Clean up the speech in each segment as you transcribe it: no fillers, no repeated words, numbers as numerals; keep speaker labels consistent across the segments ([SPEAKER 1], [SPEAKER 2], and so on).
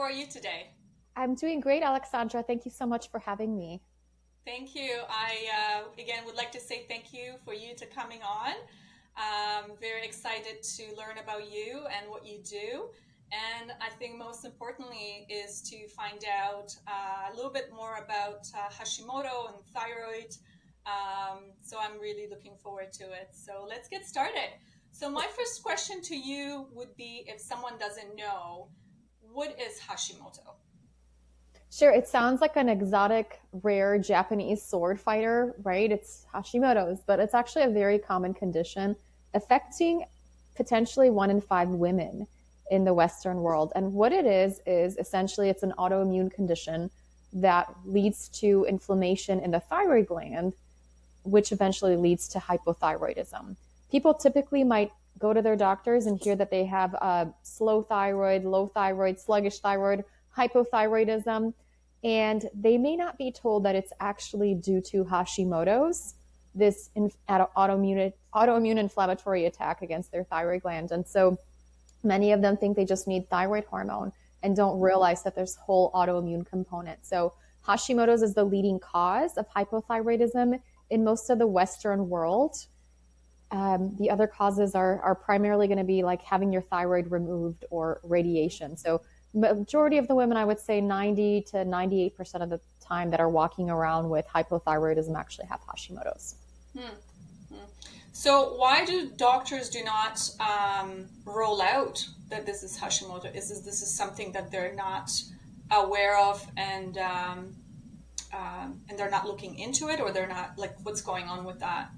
[SPEAKER 1] How are you today?
[SPEAKER 2] I'm doing great, Alexandra. Thank you so much for having me.
[SPEAKER 1] Thank you. I again would like to say thank you for you to coming on. Very excited to learn about you and what you do. And I think most importantly is to find out a little bit more about Hashimoto and thyroid. So I'm really looking forward to it. So let's get started. So my first question to you would be if someone doesn't know, what is Hashimoto?
[SPEAKER 2] Sure, it sounds like an exotic, rare Japanese sword fighter, right? It's Hashimoto's, but it's actually a very common condition affecting potentially 1 in 5 women in the Western world. And what it is essentially it's an autoimmune condition that leads to inflammation in the thyroid gland, which eventually leads to hypothyroidism. People typically might go to their doctors and hear that they have slow thyroid, low thyroid, sluggish thyroid, hypothyroidism, and they may not be told that it's actually due to Hashimoto's, this autoimmune inflammatory attack against their thyroid gland. And so many of them think they just need thyroid hormone and don't realize that there's whole autoimmune component. So Hashimoto's is the leading cause of hypothyroidism in most of the Western world. The other causes are primarily going to be like having your thyroid removed or radiation. So majority of the women, I would say 90 to 98% of the time that are walking around with hypothyroidism actually have Hashimoto's.
[SPEAKER 1] Hmm. Hmm. So why do doctors do not roll out that this is Hashimoto? Is this something that they're not aware of and they're not looking into it, or they're not like what's going on with that?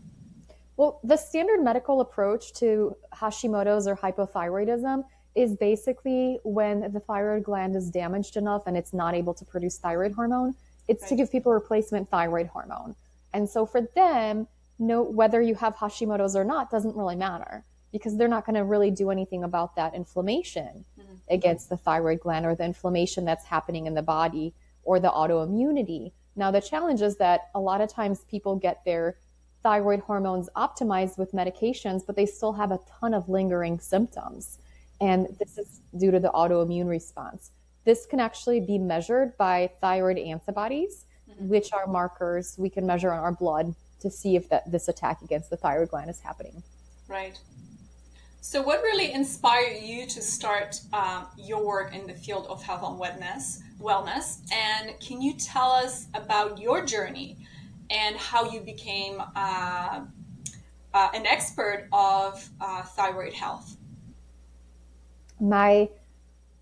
[SPEAKER 2] Well, the standard medical approach to Hashimoto's or hypothyroidism is basically when the thyroid gland is damaged enough and it's not able to produce thyroid hormone, it's to
[SPEAKER 1] Right.
[SPEAKER 2] give people replacement thyroid hormone. And so for them, no, whether you have Hashimoto's or not doesn't really matter because they're not going to really do anything about that inflammation
[SPEAKER 1] Mhm.
[SPEAKER 2] against the thyroid gland or the inflammation that's happening in the body or the autoimmunity. Now, the challenge is that a lot of times people get their thyroid hormones optimized with medications, but they still have a ton of lingering symptoms. And this is due to the autoimmune response. This can actually be measured by thyroid antibodies,
[SPEAKER 1] Mhm.
[SPEAKER 2] which are markers we can measure on our blood to see if this attack against the thyroid gland is happening.
[SPEAKER 1] Right. So what really inspired you to start your work in the field of health and wellness? And can you tell us about your journey and how you became an expert of thyroid health?
[SPEAKER 2] My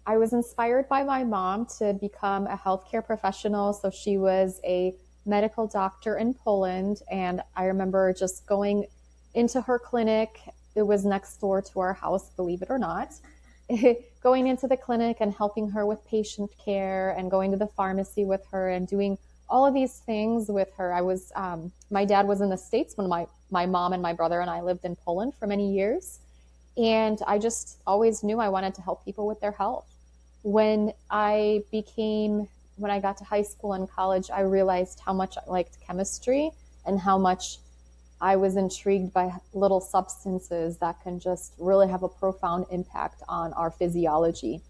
[SPEAKER 2] I was inspired by my mom to become a healthcare professional. So she was a medical doctor in Poland. And I remember just going into her clinic. It was next door to our house, believe it or not. Going into the clinic and helping her with patient care and going to the pharmacy with her and doing all of these things with her. My dad was in the States when my mom and my brother and I lived in Poland for many years. And I just always knew I wanted to help people with their health. When I got to high school and college, I realized how much I liked chemistry and how much I was intrigued by little substances that can just really have a profound impact on our physiology.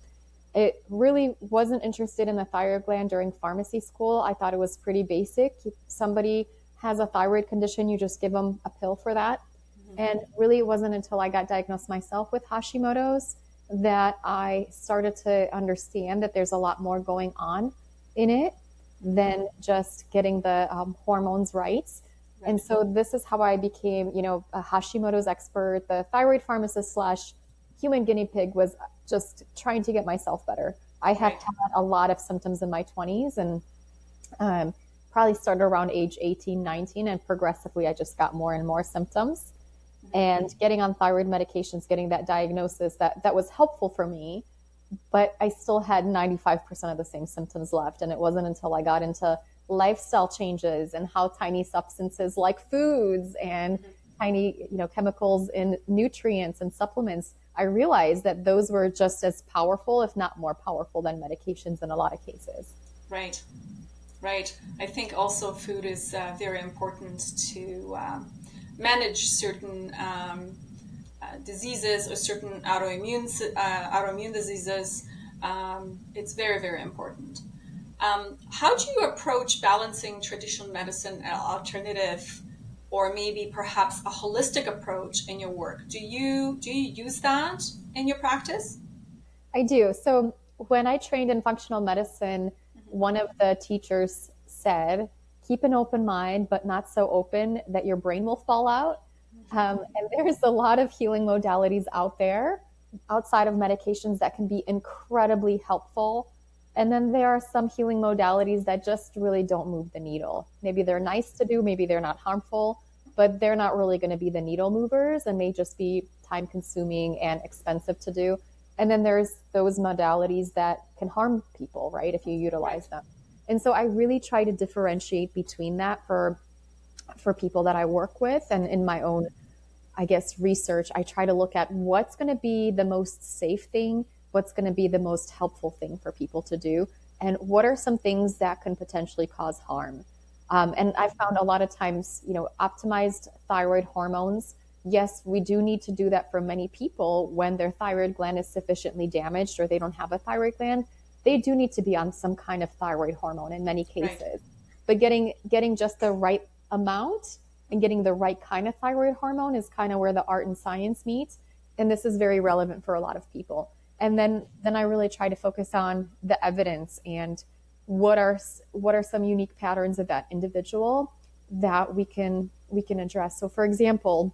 [SPEAKER 2] It really wasn't interested in the thyroid gland during pharmacy school. I thought it was pretty basic. If somebody has a thyroid condition, you just give them a pill for that.
[SPEAKER 1] Mhm.
[SPEAKER 2] And really, it wasn't until I got diagnosed myself with Hashimoto's that I started to understand that there's a lot more going on in it than just getting the hormones right. And
[SPEAKER 1] Right.
[SPEAKER 2] so this is how I became, a Hashimoto's expert. The thyroid pharmacist slash human guinea pig was just trying to get myself better. I have
[SPEAKER 1] Right.
[SPEAKER 2] had a lot of symptoms in my 20s and um, probably started around age 18, 19, and progressively I just got more and more symptoms.
[SPEAKER 1] Mhm.
[SPEAKER 2] And getting on thyroid medications, getting that diagnosis, that was helpful for me, but I still had 95% of the same symptoms left. And it wasn't until I got into lifestyle changes and how tiny substances like foods and
[SPEAKER 1] Mhm.
[SPEAKER 2] tiny, chemicals in nutrients and supplements, I realized that those were just as powerful, if not more powerful than medications in a lot of cases.
[SPEAKER 1] Right. Right. I think also food is very important to manage certain diseases or certain autoimmune diseases. It's very, very important. How do you approach balancing traditional medicine and alternative, or maybe perhaps a holistic approach in your work? Do you use that in your practice?
[SPEAKER 2] I do. So when I trained in functional medicine,
[SPEAKER 1] Mhm.
[SPEAKER 2] one of the teachers said, keep an open mind, but not so open that your brain will fall out. And there's a lot of healing modalities out there outside of medications that can be incredibly helpful. And then there are some healing modalities that just really don't move the needle. Maybe they're nice to do, maybe they're not harmful, but they're not really going to be the needle movers and may just be time consuming and expensive to do. And then there's those modalities that can harm people, right, if you
[SPEAKER 1] Right.
[SPEAKER 2] utilize them. And so I really try to differentiate between that for people that I work with, and in my own, I guess, research, I try to look at what's going to be the most safe thing, what's going to be the most helpful thing for people to do, and what are some things that can potentially cause harm. And I found a lot of times, optimized thyroid hormones. Yes, we do need to do that for many people when their thyroid gland is sufficiently damaged or they don't have a thyroid gland. They do need to be on some kind of thyroid hormone in many
[SPEAKER 1] Right.
[SPEAKER 2] cases. But getting just the right amount and getting the right kind of thyroid hormone is kind of where the art and science meet. And this is very relevant for a lot of people. And then I really try to focus on the evidence and what are some unique patterns of that individual that we can address. So for example,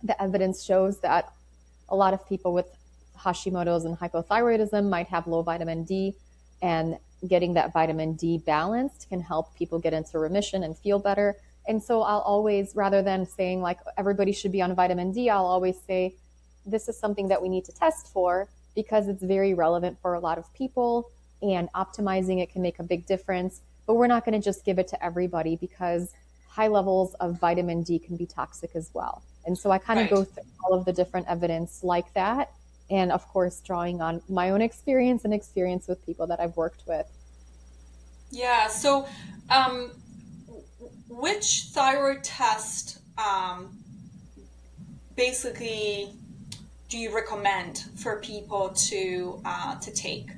[SPEAKER 2] the evidence shows that a lot of people with Hashimoto's and hypothyroidism might have low vitamin D, and getting that vitamin D balanced can help people get into remission and feel better. And so I'll always, rather than saying like everybody should be on vitamin D, I'll always say this is something that we need to test for because it's very relevant for a lot of people, and optimizing it can make a big difference. But we're not going to just give it to everybody because high levels of vitamin D can be toxic as well. And so I kind of
[SPEAKER 1] Right.
[SPEAKER 2] go through all of the different evidence like that. And of course, drawing on my own experience and experience with people that I've worked with.
[SPEAKER 1] Yeah. So, um, which thyroid test basically do you recommend for people to take?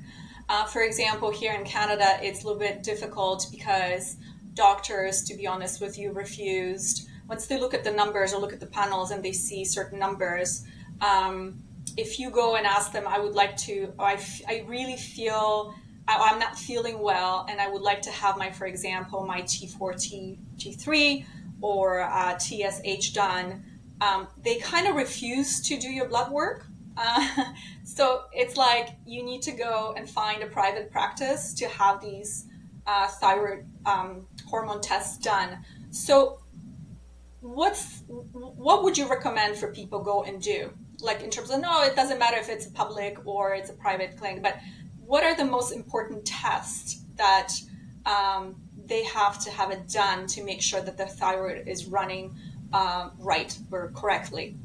[SPEAKER 1] For example, here in Canada, it's a little bit difficult because doctors, to be honest with you, refused. Once they look at the numbers or look at the panels and they see certain numbers, um, if you go and ask them, I would like to, I really feel I'm not feeling well, and I would like to have my, for example, my T4, T3 or TSH done. They kind of refuse to do your blood work. Uh, so it's like you need to go and find a private practice to have these thyroid hormone tests done. So what would you recommend for people go and do? Like in terms of, no, it doesn't matter if it's public or it's a private clinic, but what are the most important tests that they have to have it done to make sure that the thyroid is running right or correctly?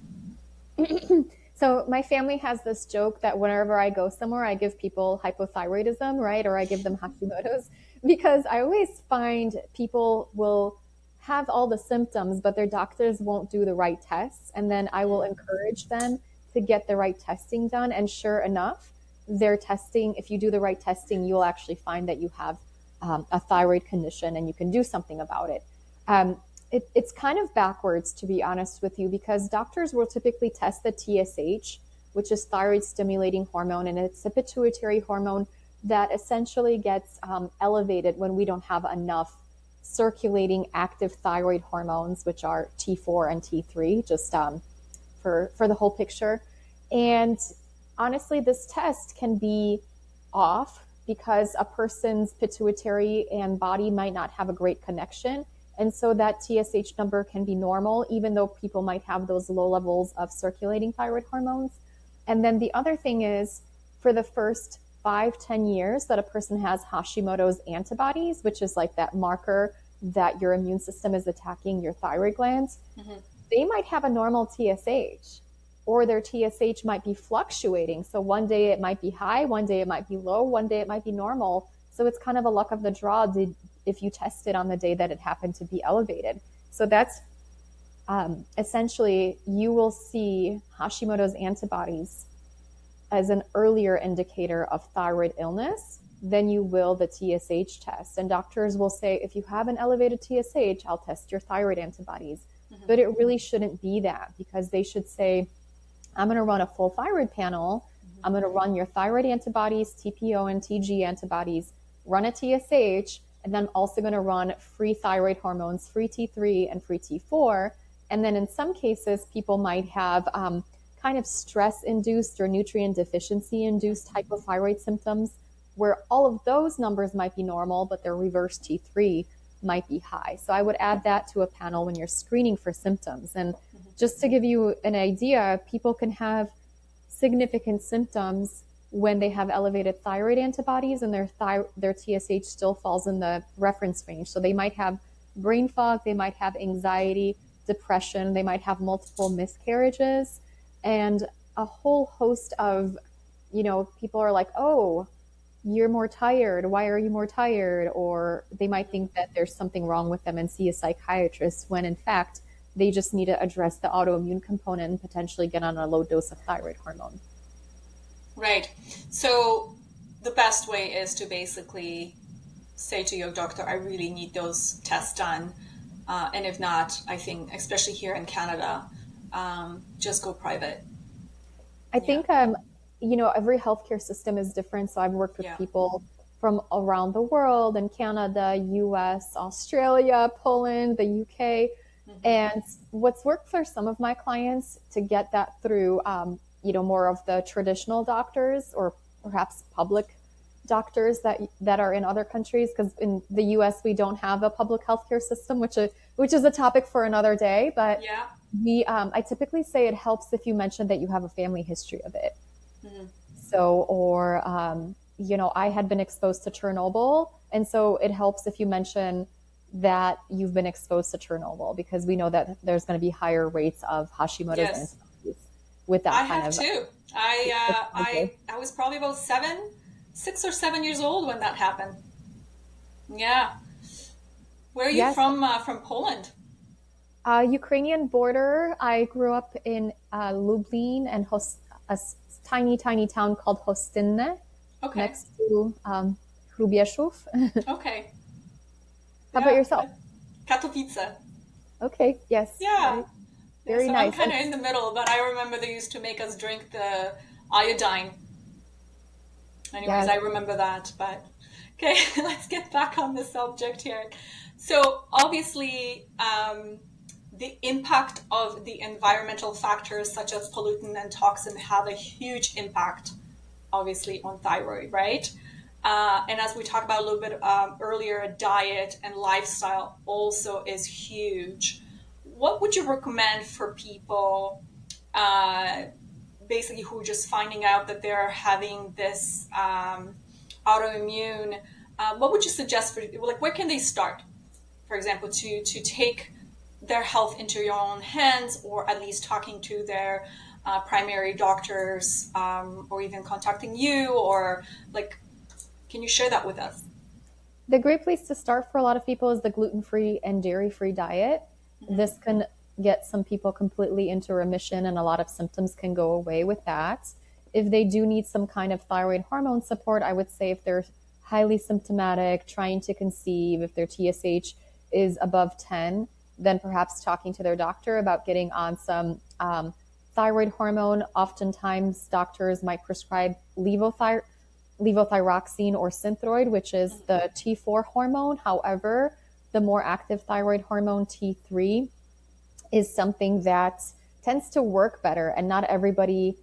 [SPEAKER 2] So my family has this joke that whenever I go somewhere, I give people hypothyroidism, right? Or I give them Hashimoto's, because I always find people will have all the symptoms, but their doctors won't do the right tests. And then I will encourage them to get the right testing done. And sure enough, their testing, if you do the right testing, you'll actually find that you have a thyroid condition and you can do something about it. Um, it's kind of backwards, to be honest with you, because doctors will typically test the TSH, which is thyroid stimulating hormone, and it's a pituitary hormone that essentially gets elevated when we don't have enough circulating active thyroid hormones, which are T4 and T3, just for the whole picture. And honestly, this test can be off because a person's pituitary and body might not have a great connection. And so that TSH number can be normal, even though people might have those low levels of circulating thyroid hormones. And then the other thing is, for the first 5-10 years that a person has Hashimoto's antibodies, which is like that marker that your immune system is attacking your thyroid glands,
[SPEAKER 1] Mhm.
[SPEAKER 2] they might have a normal TSH, or their TSH might be fluctuating. So one day it might be high, one day it might be low, one day it might be normal. So it's kind of a luck of the draw if you test it on the day that it happened to be elevated. So that's essentially, you will see Hashimoto's antibodies as an earlier indicator of thyroid illness than you will the TSH test. And doctors will say, if you have an elevated TSH, I'll test your thyroid antibodies.
[SPEAKER 1] Mm-hmm.
[SPEAKER 2] But it really shouldn't be that, because they should say, I'm going to run a full thyroid panel. I'm going to run your thyroid antibodies, TPO and TG antibodies, run a TSH, and then I'm also going to run free thyroid hormones, free T3 and free T4. And then in some cases, people might have kind of stress induced or nutrient deficiency induced hypothyroid symptoms, where all of those numbers might be normal, but their reverse T3 might be high. So I would add that to a panel when you're screening for symptoms. And just to give you an idea, people can have significant symptoms when they have elevated thyroid antibodies and their TSH still falls in the reference range. So they might have brain fog, they might have anxiety, depression, they might have multiple miscarriages, and a whole host of, people are like, oh, you're more tired. Why are you more tired? Or they might think that there's something wrong with them and see a psychiatrist, when in fact, they just need to address the autoimmune component and potentially get on a low dose of thyroid hormone.
[SPEAKER 1] Right. So the best way is to basically say to your doctor, I really need those tests done. And if not, I think, especially here in Canada, just go private.
[SPEAKER 2] I
[SPEAKER 1] Yeah.
[SPEAKER 2] think, every healthcare system is different. So I've worked with
[SPEAKER 1] Yeah.
[SPEAKER 2] people from around the world, in Canada, US, Australia, Poland, the UK.
[SPEAKER 1] Mm-hmm.
[SPEAKER 2] And what's worked for some of my clients to get that through, more of the traditional doctors or perhaps public doctors that are in other countries, because in the US we don't have a public healthcare system, which is a topic for another day. But
[SPEAKER 1] Yeah.
[SPEAKER 2] I typically say it helps if you mention that you have a family history of it.
[SPEAKER 1] Mm-hmm.
[SPEAKER 2] So, or, I had been exposed to Chernobyl. And so it helps if you mention that you've been exposed to Chernobyl, because we know that there's going to be higher rates of Hashimoto's
[SPEAKER 1] Yes.
[SPEAKER 2] antibodies with
[SPEAKER 1] I
[SPEAKER 2] that kind
[SPEAKER 1] have
[SPEAKER 2] of
[SPEAKER 1] too. I uh,
[SPEAKER 2] exposure.
[SPEAKER 1] I was probably about 6 or 7 years old when that happened. Yeah. Where are you
[SPEAKER 2] Yes.
[SPEAKER 1] from Poland?
[SPEAKER 2] Ukrainian border. I grew up in Lublin and tiny, tiny town called Hostinne
[SPEAKER 1] Okay.
[SPEAKER 2] next to Hrubieszów.
[SPEAKER 1] Okay.
[SPEAKER 2] How about
[SPEAKER 1] Yeah.
[SPEAKER 2] yourself?
[SPEAKER 1] Katowice.
[SPEAKER 2] Okay. Yes.
[SPEAKER 1] Yeah.
[SPEAKER 2] Very,
[SPEAKER 1] Yeah.
[SPEAKER 2] very
[SPEAKER 1] So I'm
[SPEAKER 2] nice.
[SPEAKER 1] kind of in the middle, but I remember they used to make us drink the iodine. Anyways,
[SPEAKER 2] Yes.
[SPEAKER 1] I remember that. But okay, let's get back on the subject here. So obviously, the impact of the environmental factors such as pollutant and toxin have a huge impact, obviously, on thyroid, right? And as we talked about a little bit earlier, diet and lifestyle also is huge. What would you recommend for people, uh, basically, who are just finding out that they're having this autoimmune? What would you suggest for, like, where can they start, for example, to take their health into your own hands, or at least talking to their primary doctors, or even contacting you, or like, can you share that with us?
[SPEAKER 2] The great place to start for a lot of people is the gluten-free and dairy-free diet.
[SPEAKER 1] Mm-hmm.
[SPEAKER 2] This can get some people completely into remission, and a lot of symptoms can go away with that. If they do need some kind of thyroid hormone support, I would say if they're highly symptomatic, trying to conceive, if their TSH is above 10, then perhaps talking to their doctor about getting on some thyroid hormone. Oftentimes, doctors might prescribe levothyroxine or Synthroid, which is the T4 hormone. However, the more active thyroid hormone, T3, is something that tends to work better, and not everybody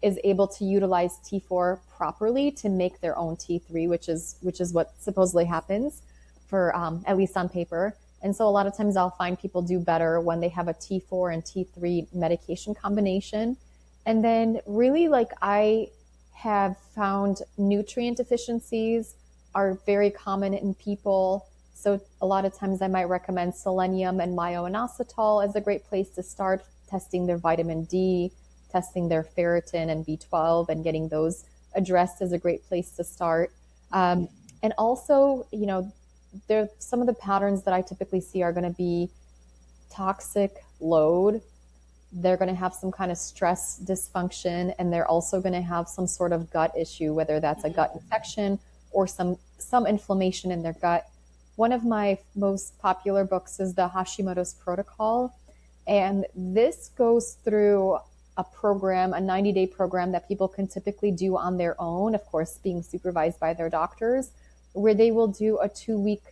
[SPEAKER 2] is able to utilize T4 properly to make their own T3, which is what supposedly happens for at least on paper. And so a lot of times I'll find people do better when they have a T4 and T3 medication combination. And then really, like, I have found nutrient deficiencies are very common in people. So a lot of times I might recommend selenium and myo-inositol as a great place to start testing their vitamin D, testing their ferritin and B12, and getting those addressed is a great place to start. And also, there some of the patterns that I typically see are going to be toxic load, they're going to have some kind of stress dysfunction, and they're also going to have some sort of gut issue, whether that's a gut infection or some inflammation in their gut. One of my most popular books is the Hashimoto's Protocol, and this goes through a program, a 90-day program that people can typically do on their own, of course, being supervised by their doctors, where they will do a 2 week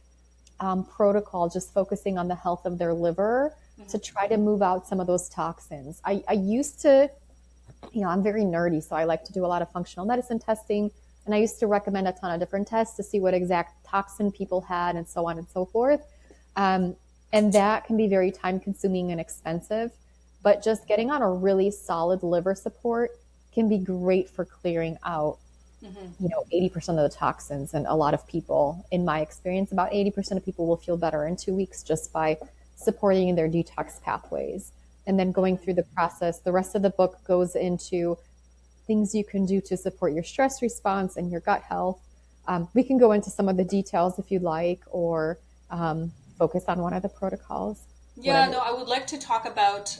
[SPEAKER 2] protocol just focusing on the health of their liver to try to move out some of those toxins. I used to, I'm very nerdy, so I like to do a lot of functional medicine testing. And I used to recommend a ton of different tests to see what exact toxin people had and so on and so forth. Um, and that can be very time consuming and expensive. But just getting on a really solid liver support can be great for clearing out, 80% of the toxins. And a lot of people, in my experience, about 80% of people will feel better in 2 weeks just by supporting their detox pathways. And then going through the process, the rest of the book goes into things you can do to support your stress response and your gut health. We can go into some of the details if you'd like, or focus on one of the protocols.
[SPEAKER 1] Yeah,
[SPEAKER 2] Whatever.
[SPEAKER 1] no, I would like to talk about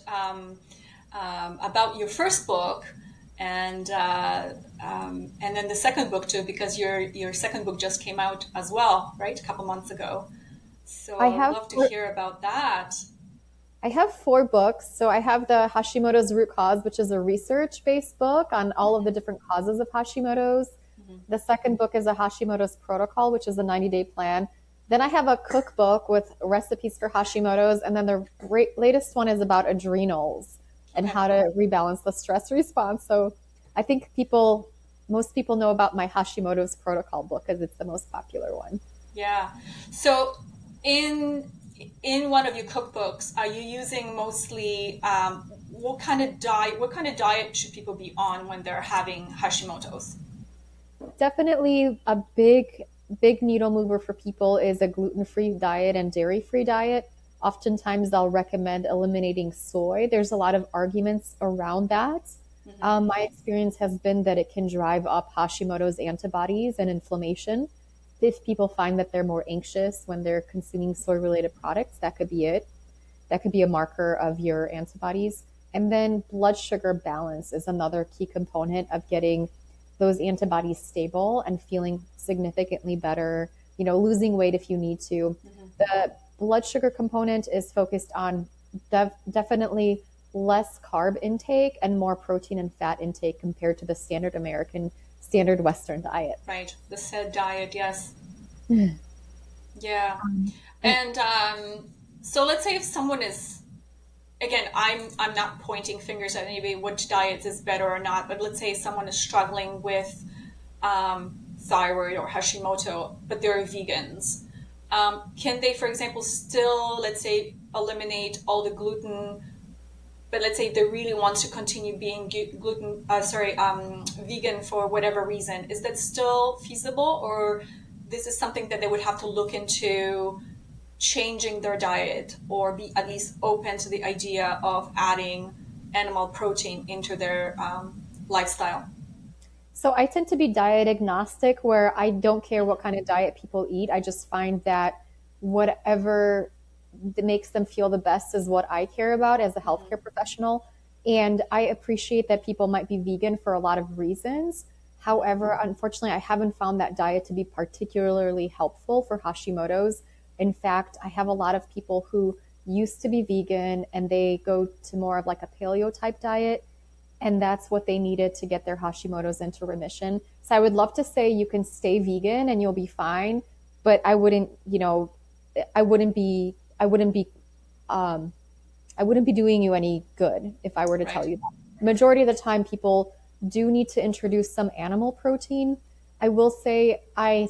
[SPEAKER 1] your first book and then the second book too, because your second book just came out as well, right? A couple months ago. So
[SPEAKER 2] I
[SPEAKER 1] I would
[SPEAKER 2] have
[SPEAKER 1] love to hear about that.
[SPEAKER 2] I have 4 books. So I have the Hashimoto's Root Cause, which is a research-based book on all of the different causes of Hashimoto's. The second book is a Hashimoto's Protocol, which is a 90-day plan. Then I have a cookbook with recipes for Hashimoto's, and then the latest one is about adrenals and
[SPEAKER 1] Okay.
[SPEAKER 2] how to rebalance the stress response. So I think most people know about my Hashimoto's Protocol book because it's the most popular one.
[SPEAKER 1] Yeah. So in in one of your cookbooks, are you using mostly what kind of diet should people be on when they're having Hashimoto's?
[SPEAKER 2] Definitely a big needle mover for people is a gluten-free diet and dairy-free diet. Oftentimes I'll recommend eliminating soy. There's a lot of arguments around that. My experience has been that it can drive up Hashimoto's antibodies and inflammation. If people find that they're more anxious when they're consuming soy related products, that could be it. That could be a marker of your antibodies. And then blood sugar balance is another key component of getting those antibodies stable and feeling significantly better, losing weight if you need to. The blood sugar component is focused on definitely less carb intake and more protein and fat intake compared to the standard American, standard Western diet.
[SPEAKER 1] Right. The said diet, yes. Yeah.
[SPEAKER 2] And
[SPEAKER 1] And so let's say if someone is again, I'm not pointing fingers at anybody which diet is better or not, but let's say someone is struggling with thyroid or Hashimoto, but they're vegans. Can they, for example, still, let's say, eliminate all the gluten, but let's say they really want to continue being vegan for whatever reason? Is that still feasible, or this is something that they would have to look into changing their diet or be at least open to the idea of adding animal protein into their lifestyle?
[SPEAKER 2] so I tend to be diet agnostic where I don't care what kind of diet people eat. I just find that whatever that makes them feel the best is what I care about as a healthcare professional. And I appreciate that people might be vegan for a lot of reasons. However, unfortunately, I haven't found that diet to be particularly helpful for Hashimoto's. In fact, I have a lot of people who used to be vegan and they go to more of like a paleo type diet, and that's what they needed to get their Hashimoto's into remission. So I would love to say you can stay vegan and you'll be fine, but I wouldn't be um, I wouldn't be doing you any good if I were to tell
[SPEAKER 1] Right.
[SPEAKER 2] you that. Majority of the time, people do need to introduce some animal protein. I will say, I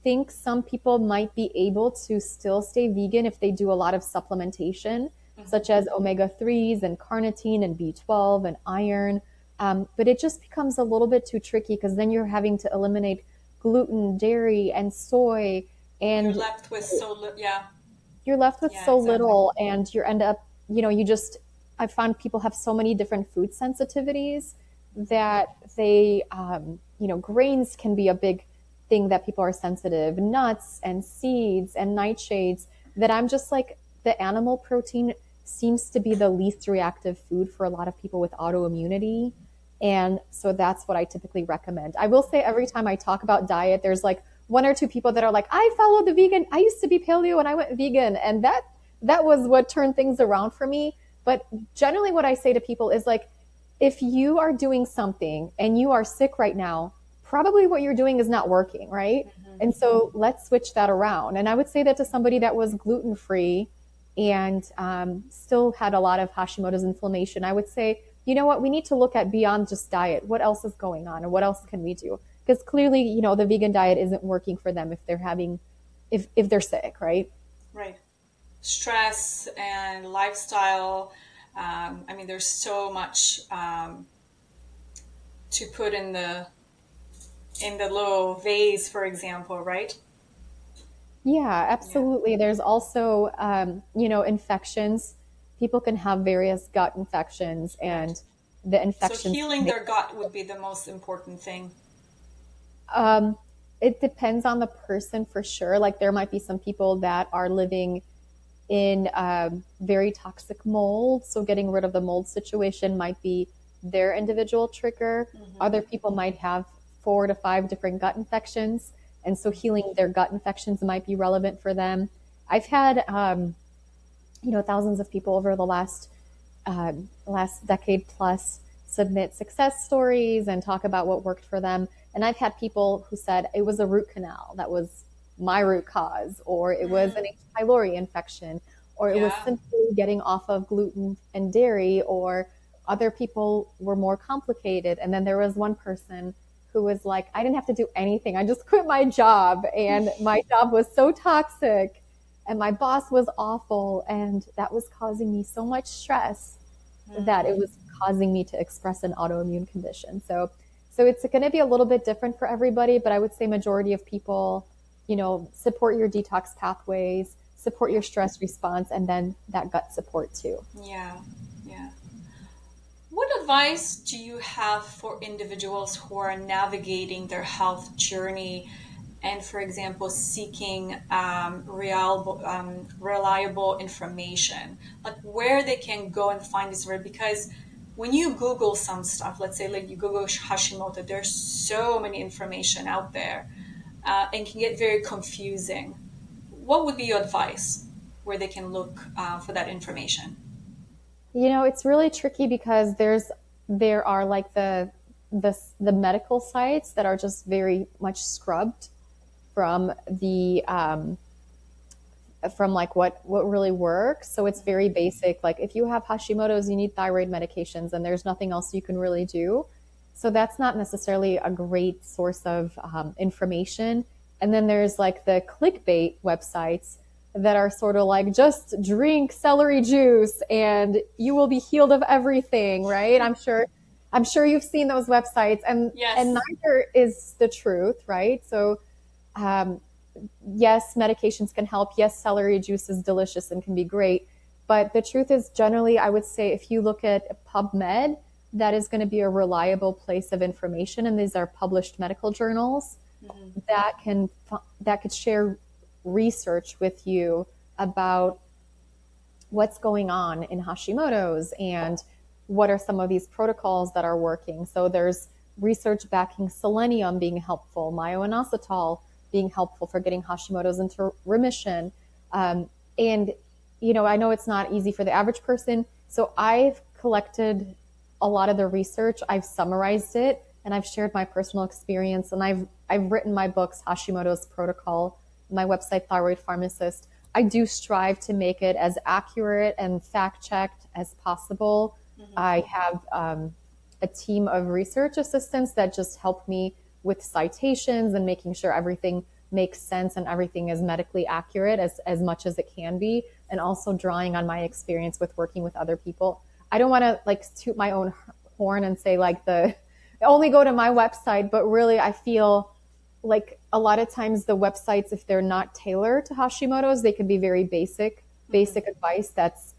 [SPEAKER 2] think some people might be able to still stay vegan if they do a lot of supplementation, such as omega 3s and carnitine and B12 and iron. But it just becomes a little bit too tricky because then you're having to eliminate gluten, dairy, and soy,
[SPEAKER 1] You're
[SPEAKER 2] and
[SPEAKER 1] left with so little. Yeah.
[SPEAKER 2] you're left with
[SPEAKER 1] Yeah,
[SPEAKER 2] so
[SPEAKER 1] exactly.
[SPEAKER 2] little, and you end up, you just, I found people have so many different food sensitivities that grains can be a big thing that people are sensitive, nuts and seeds and nightshades, that I'm just like, the animal protein seems to be the least reactive food for a lot of people with autoimmunity. And so that's what I typically recommend. I will say every time I talk about diet, there's like one or two people that are like, I followed the vegan. I used to be paleo and I went vegan. And that was what turned things around for me. But generally what I say to people is like, if you are doing something and you are sick right now, probably what you're doing is not working, right?
[SPEAKER 1] Mm-hmm.
[SPEAKER 2] And so let's switch that around. And I would say that to somebody that was gluten free and still had a lot of Hashimoto's inflammation. I would say, you know what, we need to look at beyond just diet. What else is going on and what else can we do? Because clearly, the vegan diet isn't working for them if they're having, if they're sick, right?
[SPEAKER 1] Right. Stress and lifestyle. I mean, there's so much to put in the little vase, for example, right?
[SPEAKER 2] Yeah,
[SPEAKER 1] Yeah.
[SPEAKER 2] absolutely. There's also, infections. People can have various gut infections,
[SPEAKER 1] Right.
[SPEAKER 2] and the
[SPEAKER 1] So
[SPEAKER 2] infections
[SPEAKER 1] healing
[SPEAKER 2] may,
[SPEAKER 1] their gut would be the most important thing.
[SPEAKER 2] um, it depends on the person for sure. Like there might be some people that are living in very toxic mold. So getting rid of the mold situation might be their individual trigger.
[SPEAKER 1] Mm-hmm.
[SPEAKER 2] Other people might have 4 to 5 different gut infections. And so healing their gut infections might be relevant for them. I've had, thousands of people over the last decade plus submit success stories and talk about what worked for them. And I've had people who said it was a root canal that was my root cause, or it was an
[SPEAKER 1] Mm.
[SPEAKER 2] H. pylori infection, or it was
[SPEAKER 1] Yeah.
[SPEAKER 2] simply getting off of gluten and dairy, or other people were more complicated. And then there was one person who was like, I didn't have to do anything. I just quit my job, and my job was so toxic and my boss was awful, and that was causing me so much stress that it
[SPEAKER 1] Mm.
[SPEAKER 2] was causing me to express an autoimmune condition. So it's going to be a little bit different for everybody, but I would say majority of people, support your detox pathways, support
[SPEAKER 1] Yeah.
[SPEAKER 2] your stress response, and then that gut support too.
[SPEAKER 1] Yeah. Yeah. What advice do you have for individuals who are navigating their health journey and, for example, seeking reliable information? Like where they can go and find this information? Because when you Google some stuff, let's say like you Google Hashimoto, there's so many information out there and can get very confusing. What would be your advice where they can look for that information?
[SPEAKER 2] It's really tricky because there are like the medical sites that are just very much scrubbed from the from like what really works. So it's very basic. Like if you have Hashimoto's, you need thyroid medications, and there's nothing else you can really do. So that's not necessarily a great source of information. And then there's like the clickbait websites that are sort of like just drink celery juice and you will be healed of everything, right? I'm sure you've seen those websites, and
[SPEAKER 1] Yes.
[SPEAKER 2] neither is the truth, right? So um, yes, medications can help. Yes, celery juice is delicious and can be great. But the truth is, generally, I would say if you look at PubMed, that is going to be a reliable place of information, and these are published medical journals
[SPEAKER 1] Mm-hmm.
[SPEAKER 2] that could share research with you about what's going on in Hashimoto's and what are some of these protocols that are working. So there's research backing selenium being helpful, myoinositol being helpful for getting Hashimoto's into remission. And, I know it's not easy for the average person. So I've collected a lot of the research, I've summarized it, and I've shared my personal experience. And I've written my books, Hashimoto's Protocol, my website, Thyroid Pharmacist. I do strive to make it as accurate and fact checked as possible.
[SPEAKER 1] Mm-hmm.
[SPEAKER 2] I have a team of research assistants that just help me with citations and making sure everything makes sense and everything is medically accurate as much as it can be, and also drawing on my experience with working with other people. I don't want to like toot my own horn and say like the only go to my website, but really I feel like a lot of times the websites, if they're not tailored to Hashimoto's, they can be very
[SPEAKER 1] Mm-hmm.
[SPEAKER 2] basic advice that's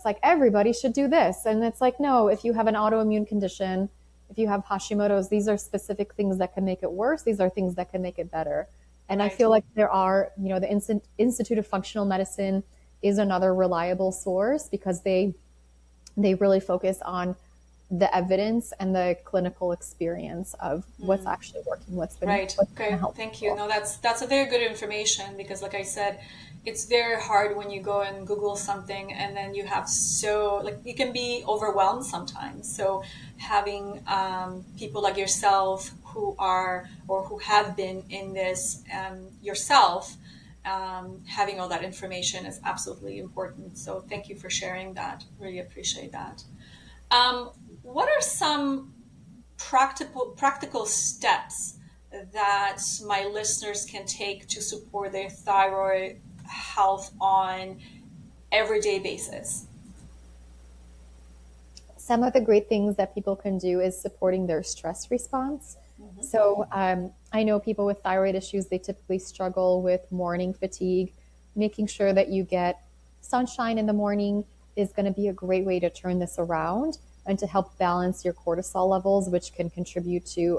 [SPEAKER 2] like everybody should do this, and it's like no, if you have an autoimmune condition, if you have Hashimoto's, these are specific things that can make it worse. These are things that can make it better. And I
[SPEAKER 1] Right.
[SPEAKER 2] feel like there are, the Institute of Functional Medicine is another reliable source because they really focus on the evidence and the clinical experience of what's actually working,
[SPEAKER 1] Right.
[SPEAKER 2] what's been
[SPEAKER 1] Okay. Thank you.
[SPEAKER 2] helpful.
[SPEAKER 1] No, that's a very good information because, like I said, it's very hard when you go and Google something and then you have so like you can be overwhelmed sometimes. So having people like yourself who are or who have been in this yourself, having all that information is absolutely important. So thank you for sharing that. Really appreciate that. Um, what are some practical steps that my listeners can take to support their thyroid health on everyday basis?
[SPEAKER 2] Some of the great things that people can do is supporting their stress response.
[SPEAKER 1] Mm-hmm.
[SPEAKER 2] So I know people with thyroid issues, they typically struggle with morning fatigue. Making sure that you get sunshine in the morning is going to be a great way to turn this around and to help balance your cortisol levels, which can contribute to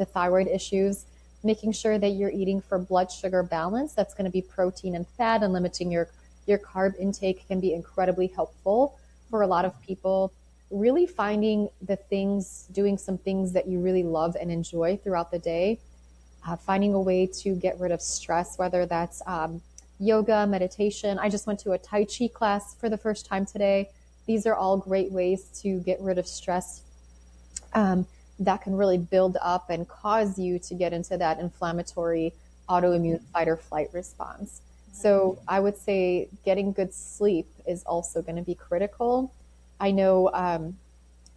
[SPEAKER 2] thyroid issues. Making sure that you're eating for blood sugar balance, that's going to be protein and fat, and limiting your carb intake can be incredibly helpful for a lot of people. Really finding the things, doing some things that you really love and enjoy throughout the day, finding a way to get rid of stress, whether that's yoga, meditation. I just went to a Tai Chi class for the first time today. These are all great ways to get rid of stress that can really build up and cause you to get into that inflammatory autoimmune fight or flight response. So I would say getting good sleep is also going to be critical. I know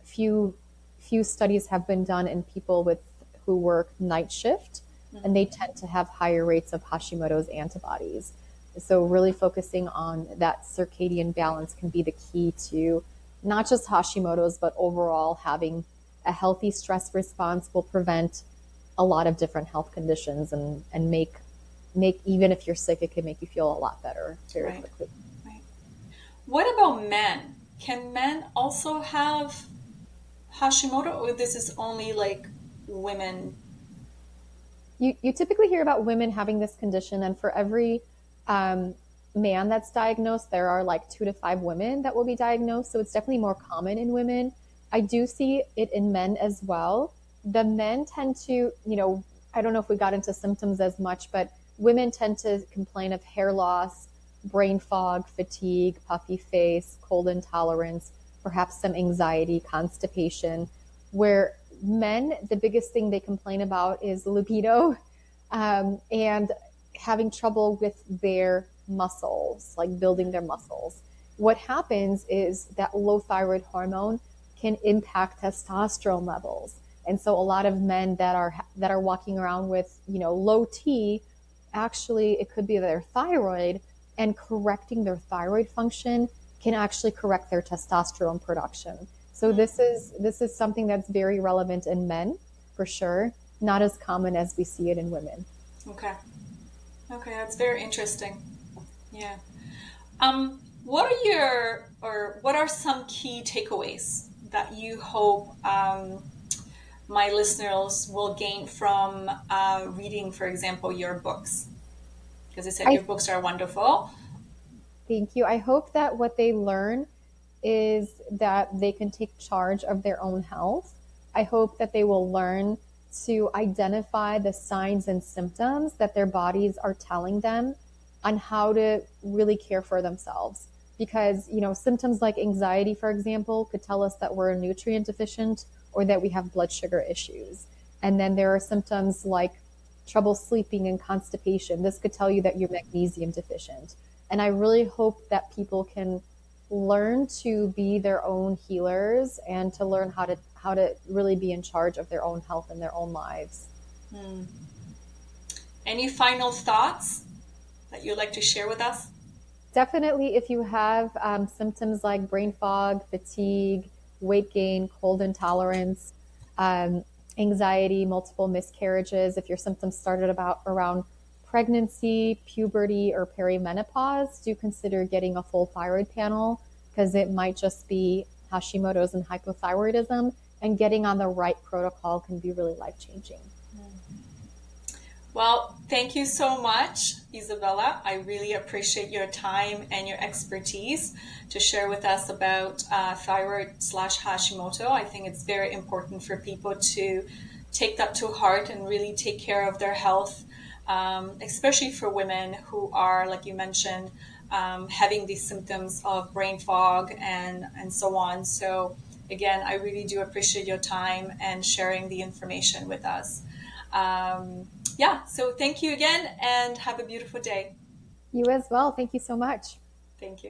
[SPEAKER 2] few few studies have been done in people with who work night shift, and they tend to have higher rates of Hashimoto's antibodies. So really focusing on that circadian balance can be the key to not just Hashimoto's, but overall having a healthy stress response will prevent a lot of different health conditions and make even if you're sick, it can make you feel a lot better very
[SPEAKER 1] Right.
[SPEAKER 2] quickly.
[SPEAKER 1] Right. What about men? Can men also have Hashimoto, or this is only like women?
[SPEAKER 2] You typically hear about women having this condition, and for every um, man that's diagnosed, there are like 2 to 5 women that will be diagnosed. So it's definitely more common in women. I do see it in men as well. The men tend to, I don't know if we got into symptoms as much, but women tend to complain of hair loss, brain fog, fatigue, puffy face, cold intolerance, perhaps some anxiety, constipation, where men, the biggest thing they complain about is libido, and having trouble with their muscles, like building their muscles. What happens is that low thyroid hormone can impact testosterone levels. And so a lot of men that are walking around with, low T, actually it could be their thyroid, and correcting their thyroid function can actually correct their testosterone production. So this is something that's very relevant in men for sure, not as common as we see it in women.
[SPEAKER 1] Okay. Okay, that's very interesting. Yeah. What are some key takeaways that you hope my listeners will gain from reading, for example, your books? Because I said
[SPEAKER 2] I
[SPEAKER 1] your books are wonderful.
[SPEAKER 2] thank you. I hope that what they learn is that they can take charge of their own health. I hope that they will learn to identify the signs and symptoms that their bodies are telling them on how to really care for themselves. Because, symptoms like anxiety, for example, could tell us that we're nutrient deficient or that we have blood sugar issues. And then there are symptoms like trouble sleeping and constipation. This could tell you that you're magnesium deficient. And I really hope that people can learn to be their own healers and to learn how to really be in charge of their own health and their own lives.
[SPEAKER 1] Hmm. Any final thoughts that you'd like to share with us?
[SPEAKER 2] Definitely, if you have symptoms like brain fog, fatigue, weight gain, cold intolerance, um, anxiety, multiple miscarriages, if your symptoms started about around pregnancy, puberty, or perimenopause, do consider getting a full thyroid panel because it might just be Hashimoto's and hypothyroidism, and getting on the right protocol can be really life changing.
[SPEAKER 1] Well, Thank you so much, Isabella. I really appreciate your time and your expertise to share with us about thyroid / Hashimoto. I think it's very important for people to take that to heart and really take care of their health, especially for women who are, like you mentioned, having these symptoms of brain fog and so on. So, again, I really do appreciate your time and sharing the information with us. Um, yeah, so thank you again and have a beautiful day.
[SPEAKER 2] You as well. Thank you so much.
[SPEAKER 1] Thank you.